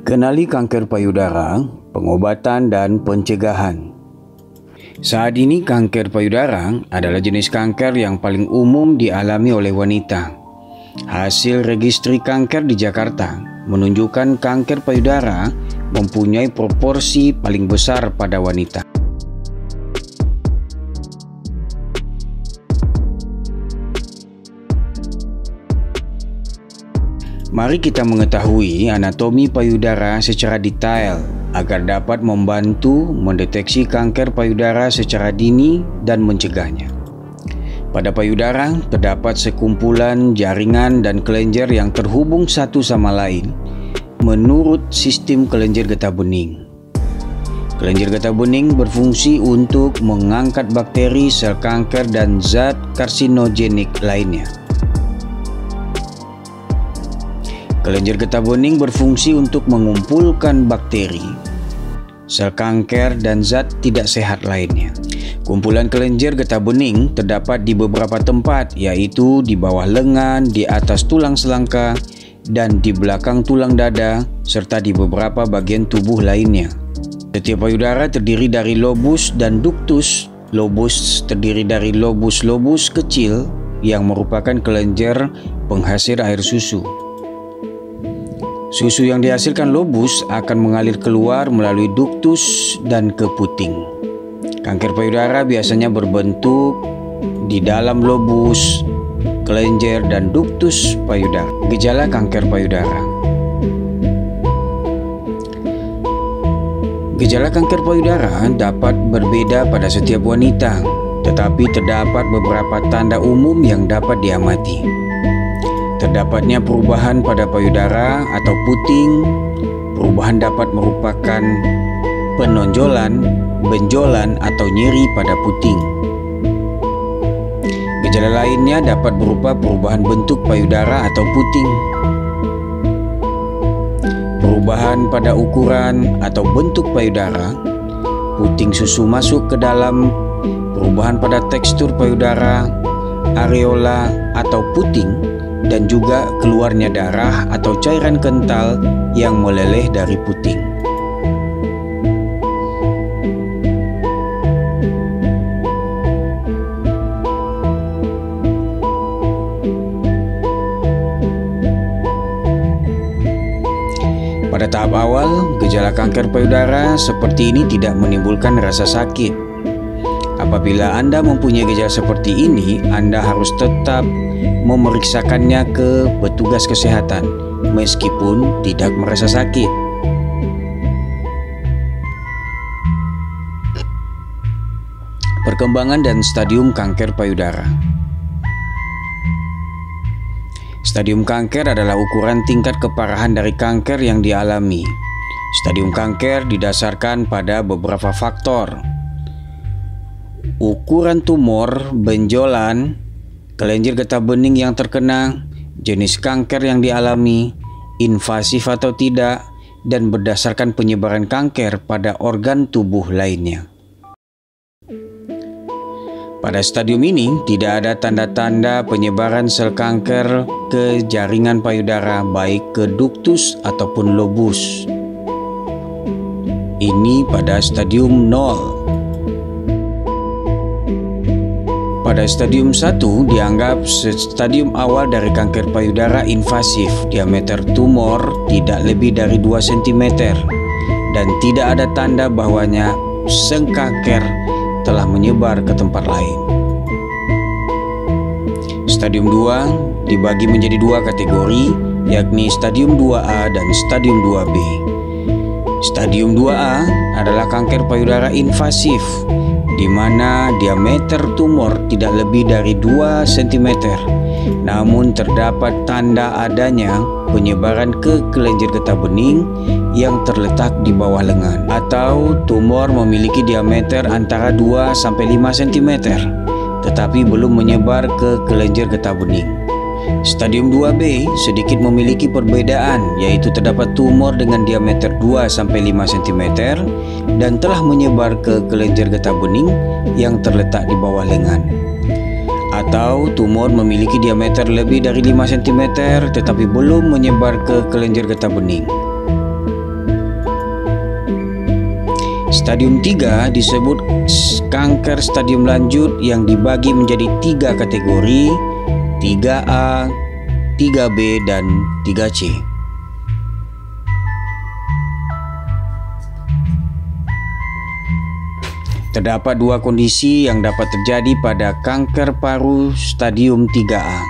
Kenali kanker payudara, pengobatan dan pencegahan. Saat ini kanker payudara adalah jenis kanker yang paling umum dialami oleh wanita. Hasil registri kanker di Jakarta menunjukkan kanker payudara mempunyai proporsi paling besar pada wanita. Mari kita mengetahui anatomi payudara secara detail agar dapat membantu mendeteksi kanker payudara secara dini dan mencegahnya. Pada payudara terdapat sekumpulan jaringan dan kelenjar yang terhubung satu sama lain menurut sistem kelenjar getah bening. Kelenjar getah bening berfungsi untuk mengangkat bakteri, sel kanker, dan zat karsinogenik lainnya. Kelenjar getah bening berfungsi untuk mengumpulkan bakteri, sel kanker, dan zat tidak sehat lainnya. Kumpulan kelenjar getah bening terdapat di beberapa tempat, yaitu di bawah lengan, di atas tulang selangka, dan di belakang tulang dada, serta di beberapa bagian tubuh lainnya. Setiap payudara terdiri dari lobus dan ductus. Lobus terdiri dari lobus-lobus kecil yang merupakan kelenjar penghasil air susu. Susu yang dihasilkan lobus akan mengalir keluar melalui ductus dan ke puting. Kanker payudara biasanya berbentuk di dalam lobus, kelenjar, dan ductus payudara. Gejala kanker payudara. Gejala kanker payudara dapat berbeda pada setiap wanita, tetapi terdapat beberapa tanda umum yang dapat diamati. Terdapatnya perubahan pada payudara atau puting. Perubahan dapat merupakan penonjolan, benjolan, atau nyeri pada puting. Gejala lainnya dapat berupa perubahan bentuk payudara atau puting, perubahan pada ukuran atau bentuk payudara, puting susu masuk ke dalam, perubahan pada tekstur payudara, areola atau puting, dan juga keluarnya darah atau cairan kental yang meleleh dari puting. Pada tahap awal, gejala kanker payudara seperti ini tidak menimbulkan rasa sakit. Apabila Anda mempunyai gejala seperti ini, Anda harus tetap memeriksakannya ke petugas kesehatan meskipun tidak merasa sakit. Perkembangan dan stadium kanker payudara. Stadium kanker adalah ukuran tingkat keparahan dari kanker yang dialami. Stadium kanker didasarkan pada beberapa faktor: ukuran tumor, benjolan, kelenjar getah bening yang terkena, jenis kanker yang dialami, invasif atau tidak, dan berdasarkan penyebaran kanker pada organ tubuh lainnya. Pada stadium ini, tidak ada tanda-tanda penyebaran sel kanker ke jaringan payudara, baik ke ductus ataupun lobus. Ini pada stadium 0. Pada stadium 1 dianggap stadium awal dari kanker payudara invasif. Diameter tumor tidak lebih dari 2 cm dan tidak ada tanda bahwanya sel kanker telah menyebar ke tempat lain. Stadium 2 dibagi menjadi 2 kategori, yakni stadium 2A dan stadium 2B. Stadium 2A adalah kanker payudara invasif, di mana diameter tumor tidak lebih dari 2 cm, namun terdapat tanda adanya penyebaran ke kelenjar getah bening yang terletak di bawah lengan, atau tumor memiliki diameter antara 2 sampai 5 cm, tetapi belum menyebar ke kelenjar getah bening. Stadium 2B sedikit memiliki perbedaan, yaitu terdapat tumor dengan diameter 2 sampai 5 cm dan telah menyebar ke kelenjar getah bening yang terletak di bawah lengan. Atau tumor memiliki diameter lebih dari 5 cm tetapi belum menyebar ke kelenjar getah bening. Stadium 3 disebut kanker stadium lanjut yang dibagi menjadi 3 kategori, 3A, 3B, dan 3C. Terdapat 2 kondisi yang dapat terjadi pada kanker paru stadium 3A.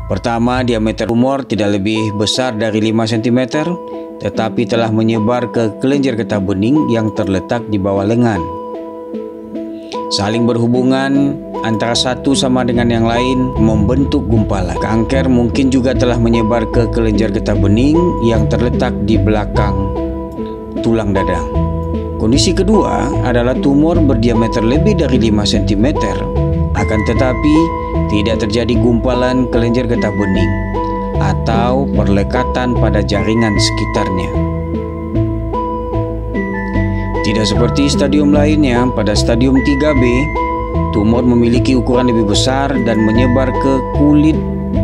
Pertama, diameter tumor tidak lebih besar dari 5 cm, tetapi telah menyebar ke kelenjar getah bening yang terletak di bawah lengan. Saling berhubungan antara satu sama dengan yang lain membentuk gumpalan. Kanker mungkin juga telah menyebar ke kelenjar getah bening yang terletak di belakang tulang dada. Kondisi kedua adalah tumor berdiameter lebih dari 5 cm, akan tetapi tidak terjadi gumpalan kelenjar getah bening atau perlekatan pada jaringan sekitarnya. Tidak seperti stadium lainnya, pada stadium 3B, tumor memiliki ukuran lebih besar dan menyebar ke kulit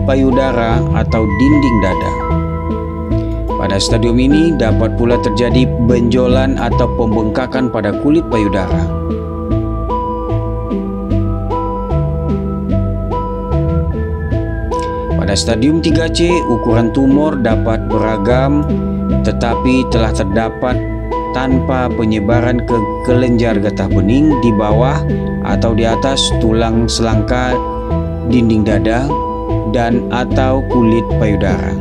payudara atau dinding dada. Pada stadium ini dapat pula terjadi benjolan atau pembengkakan pada kulit payudara. Pada stadium 3C, ukuran tumor dapat beragam tetapi telah terdapat tanpa penyebaran ke kelenjar getah bening di bawah atau di atas tulang selangka, dinding dada, dan atau kulit payudara.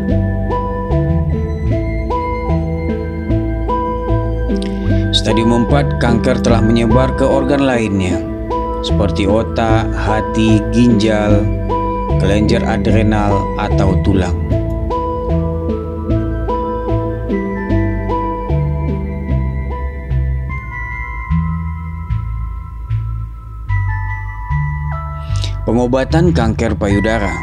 Stadium 4, kanker telah menyebar ke organ lainnya seperti otak, hati, ginjal, kelenjar adrenal, atau tulang. Pengobatan kanker payudara.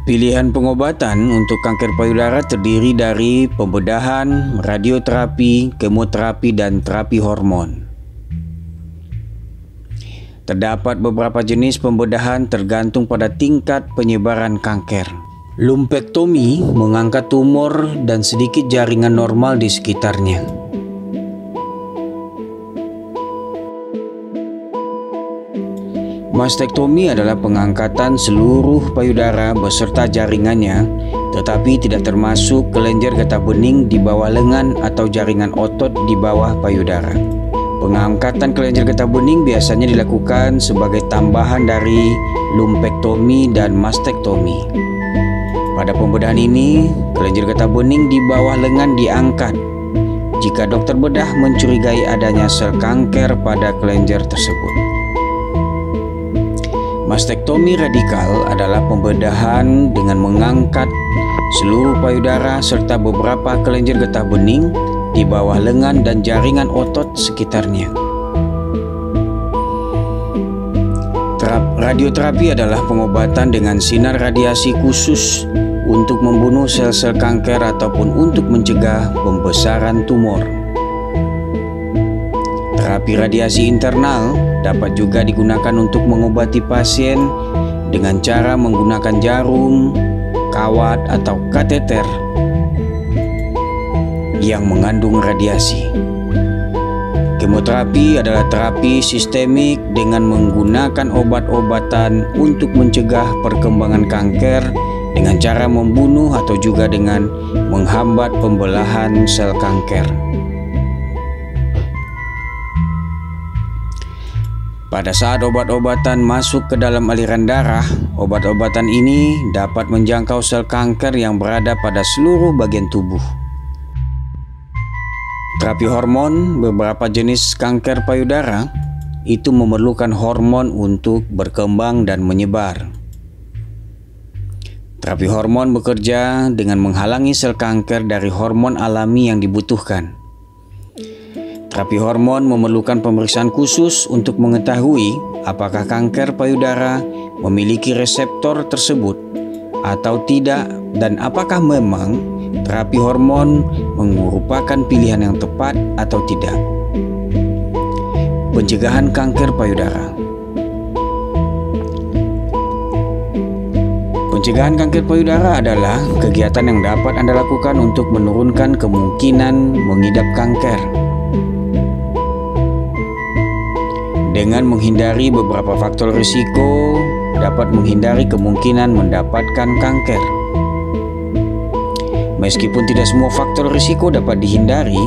Pilihan pengobatan untuk kanker payudara terdiri dari pembedahan, radioterapi, kemoterapi, dan terapi hormon. Terdapat beberapa jenis pembedahan tergantung pada tingkat penyebaran kanker. Lumpektomi mengangkat tumor dan sedikit jaringan normal di sekitarnya. Mastektomi adalah pengangkatan seluruh payudara beserta jaringannya, tetapi tidak termasuk kelenjar getah bening di bawah lengan atau jaringan otot di bawah payudara. Pengangkatan kelenjar getah bening biasanya dilakukan sebagai tambahan dari lumpektomi dan mastektomi. Pada pembedahan ini, kelenjar getah bening di bawah lengan diangkat jika dokter bedah mencurigai adanya sel kanker pada kelenjar tersebut. Mastektomi radikal adalah pembedahan dengan mengangkat seluruh payudara serta beberapa kelenjar getah bening di bawah lengan dan jaringan otot sekitarnya. Radioterapi adalah pengobatan dengan sinar radiasi khusus untuk membunuh sel-sel kanker ataupun untuk mencegah pembesaran tumor. Terapi radiasi internal dapat juga digunakan untuk mengobati pasien dengan cara menggunakan jarum, kawat, atau kateter yang mengandung radiasi. Kemoterapi adalah terapi sistemik dengan menggunakan obat-obatan untuk mencegah perkembangan kanker dengan cara membunuh atau juga dengan menghambat pembelahan sel kanker. Pada saat obat-obatan masuk ke dalam aliran darah, obat-obatan ini dapat menjangkau sel kanker yang berada pada seluruh bagian tubuh. Terapi hormon, beberapa jenis kanker payudara itu memerlukan hormon untuk berkembang dan menyebar. Terapi hormon bekerja dengan menghalangi sel kanker dari hormon alami yang dibutuhkan. Terapi hormon memerlukan pemeriksaan khusus untuk mengetahui apakah kanker payudara memiliki reseptor tersebut atau tidak dan apakah memang terapi hormon merupakan pilihan yang tepat atau tidak. Pencegahan kanker payudara. Pencegahan kanker payudara adalah kegiatan yang dapat Anda lakukan untuk menurunkan kemungkinan mengidap kanker. Dengan menghindari beberapa faktor risiko, dapat menghindari kemungkinan mendapatkan kanker. Meskipun tidak semua faktor risiko dapat dihindari,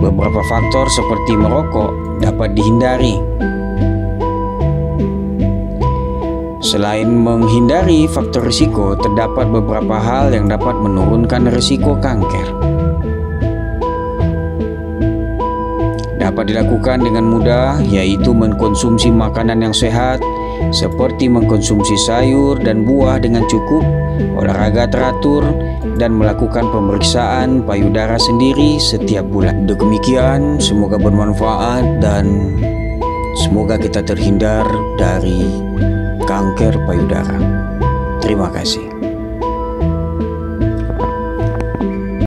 beberapa faktor seperti merokok dapat dihindari. Selain menghindari faktor risiko, terdapat beberapa hal yang dapat menurunkan risiko kanker. Dapat dilakukan dengan mudah, yaitu mengkonsumsi makanan yang sehat, seperti mengkonsumsi sayur dan buah dengan cukup, olahraga teratur, dan melakukan pemeriksaan payudara sendiri setiap bulan. Demikian, semoga bermanfaat dan semoga kita terhindar dari kanker payudara. Terima kasih.